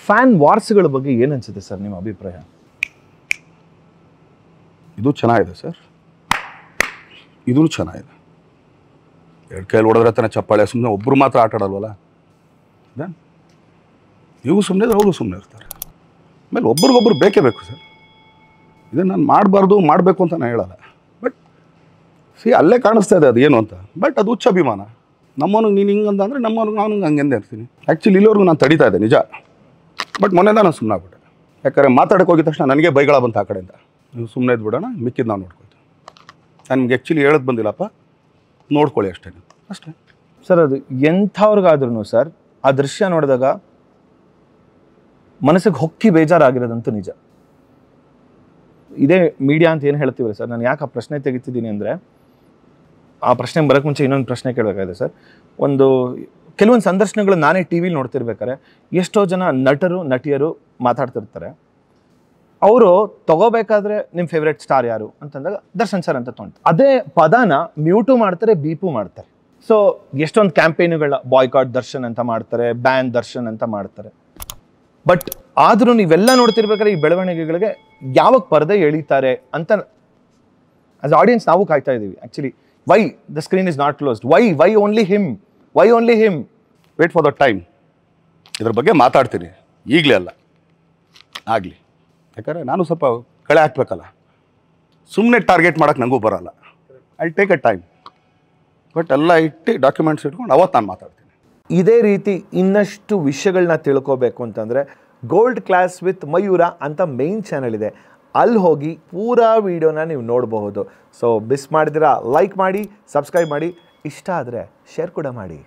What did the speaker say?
Fan ವಾರ್ಸ್ಗಳ ಬಗ್ಗೆ ಏನು ಅನ್ಸುತ್ತೆ ಸರ್ ನಿಮ್ಮ ಅಭಿಪ್ರಾಯ? ಇದು ಚೆನ್ನಾಗಿದೆ ಸರ್, ಇದೂ ಚೆನ್ನಾಗಿದೆ. ಎರಡು ಕೈಯಲ್ಲಿ ಹೊಡೆದ್ರೆ ತಾನೆ ಚಪ್ಪಾಳೆ, ಸುಮ್ಮನೆ ಒಬ್ಬರು ಮಾತ್ರ ಆಟ ಆಡಲ್ವಲ್ಲ. ನೀವು ಸುಮ್ಮನೆ ಇದ್ರೆ ಅವರು ಸುಮ್ಮನೆ ಇರ್ತಾರೆ. ಆಮೇಲೆ ಒಬ್ರಿಗೊಬ್ರು ಬೇಕೇ ಬೇಕು ಸರ್. ಇದನ್ನು ನಾನು ಮಾಡಬಾರ್ದು ಮಾಡಬೇಕು ಅಂತ ನಾನು ಹೇಳಲ್ಲ. ಬಟ್ ಅಲ್ಲೇ ಕಾಣಿಸ್ತಾ ಇದೆ ಅದು ಏನು ಅಂತ. ಬಟ್ ಅದು ಹುಚ್ಚ ಅಭಿಮಾನ. ನಮ್ಮವನಿಗೆ ನೀನು ಹಿಂಗಂತ ಅಂದರೆ ನಮ್ಮವನಿಗೆ ನಾನು ಹಂಗೆಂದೇ ಇರ್ತೀನಿ. ಆ್ಯಕ್ಚುಲಿ ಇಲ್ಲಿವರೆಗೂ ನಾನು ತಡೀತಾ ಇದ್ದೆ ನಿಜ. ಬಟ್ ಮೊನ್ನೆ ನಾನು ಸುಮ್ಮನೆ ಆಗ್ಬಿಟ್ಟೆ. ಯಾಕಂದರೆ ಮಾತಾಡೋಕೆ ಹೋಗಿದ ತಕ್ಷಣ ನನಗೆ ಬೈಗಳ ಬಂತು ಆ ಕಡೆಯಿಂದ. ನೀವು ಸುಮ್ಮನೆ ಇದ್ಬಿಡೋಣ, ಮಿಕ್ಕಿದ್ದು ನಾವು ನೋಡ್ಕೊಳ್ತೀವಿ. ನಾನು ನಿಮ್ಗೆ ಆ್ಯಕ್ಚುಲಿ ಹೇಳೋದು ಬಂದಿಲ್ಲಪ್ಪ, ನೋಡ್ಕೊಳ್ಳಿ ಅಷ್ಟೇ ಅಷ್ಟೇ ಸರ್. ಅದು ಎಂಥವ್ರಿಗಾದ್ರೂ ಸರ್ ಆ ದೃಶ್ಯ ನೋಡಿದಾಗ ಮನಸ್ಸಿಗೆ ಹೊಕ್ಕಿ ಬೇಜಾರಾಗಿರೋದಂತೂ ನಿಜ. ಇದೇ ಮೀಡಿಯಾ ಅಂತ ಏನು ಹೇಳ್ತೀವಿ ಸರ್. ನಾನು ಯಾಕೆ ಆ ಪ್ರಶ್ನೆ ತೆಗಿತಿದ್ದೀನಿ ಅಂದರೆ, ಆ ಪ್ರಶ್ನೆ ಬರೋಕ್ಕೆ ಮುಂಚೆ ಇನ್ನೊಂದು ಪ್ರಶ್ನೆ ಕೇಳಬೇಕಾಗಿದೆ ಸರ್. ಕೆಲವೊಂದು ಸಂದರ್ಶನಗಳು ನಾನೇ ಟಿ ವಿಲಿ ನೋಡ್ತಿರ್ಬೇಕಾರೆ ಎಷ್ಟೋ ಜನ ನಟರು ನಟಿಯರು ಮಾತಾಡ್ತಿರ್ತಾರೆ. ಅವರು ತಗೋಬೇಕಾದ್ರೆ ನಿಮ್ಮ ಫೇವ್ರೆಟ್ ಸ್ಟಾರ್ ಯಾರು ಅಂತಂದಾಗ ದರ್ಶನ್ ಸರ್ ಅಂತ ತೊಗೊಂಡು ಅದೇ ಪದಾನ ಮ್ಯೂಟು ಮಾಡ್ತಾರೆ, ಬೀಪು ಮಾಡ್ತಾರೆ. ಸೊ ಎಷ್ಟೊಂದು ಕ್ಯಾಂಪೇನ್ಗಳ ಬಾಯ್ಕಾಟ್ ದರ್ಶನ್ ಅಂತ ಮಾಡ್ತಾರೆ, ಬ್ಯಾನ್ ದರ್ಶನ್ ಅಂತ ಮಾಡ್ತಾರೆ. ಬಟ್ ಆದರೂ ನೀವೆಲ್ಲ ನೋಡ್ತಿರ್ಬೇಕಾದ್ರೆ ಈ ಬೆಳವಣಿಗೆಗಳಿಗೆ ಯಾವಾಗ ಪರದೆ ಎಳಿತಾರೆ ಅಂತ ಆಸ್ ಆಡಿಯನ್ಸ್ ನಾವು ಕಾಯ್ತಾ ಇದ್ದೀವಿ. Actually why the screen is not closed, why only him, why only him. Wait for the time. ಇದ್ರ ಬಗ್ಗೆ ಮಾತಾಡ್ತೀನಿ, ಈಗಲೇ ಅಲ್ಲ ಆಗಲಿ. ಯಾಕಂದರೆ ನಾನು ಸ್ವಲ್ಪ ಕಳೆ ಹಾಕ್ಬೇಕಲ್ಲ. ಸುಮ್ಮನೆ ಟಾರ್ಗೆಟ್ ಮಾಡೋಕ್ಕೆ ನನಗೂ ಬರೋಲ್ಲ. I take A time. But ಎಲ್ಲ ಇಟ್ಟು ಡಾಕ್ಯುಮೆಂಟ್ಸ್ ಇಟ್ಕೊಂಡು ಅವತ್ತು ನಾನು ಮಾತಾಡ್ತೀನಿ. ಇದೇ ರೀತಿ ಇನ್ನಷ್ಟು ವಿಷಯಗಳನ್ನ ತಿಳ್ಕೋಬೇಕು ಅಂತಂದರೆ ಗೋಲ್ಡ್ ಕ್ಲಾಸ್ ವಿತ್ ಮಯೂರ ಅಂತ ಮೇನ್ ಚಾನಲ್ ಇದೆ, ಅಲ್ಲಿ ಹೋಗಿ ಪೂರಾ ವಿಡಿಯೋನ ನೀವು ನೋಡಬಹುದು. ಸೊ ಮಿಸ್ ಮಾಡಿದಿರಾ ಲೈಕ್ ಮಾಡಿ, ಸಬ್ಸ್ಕ್ರೈಬ್ ಮಾಡಿ, ಇಷ್ಟ ಆದರೆ ಶೇರ್ ಕೂಡ ಮಾಡಿ.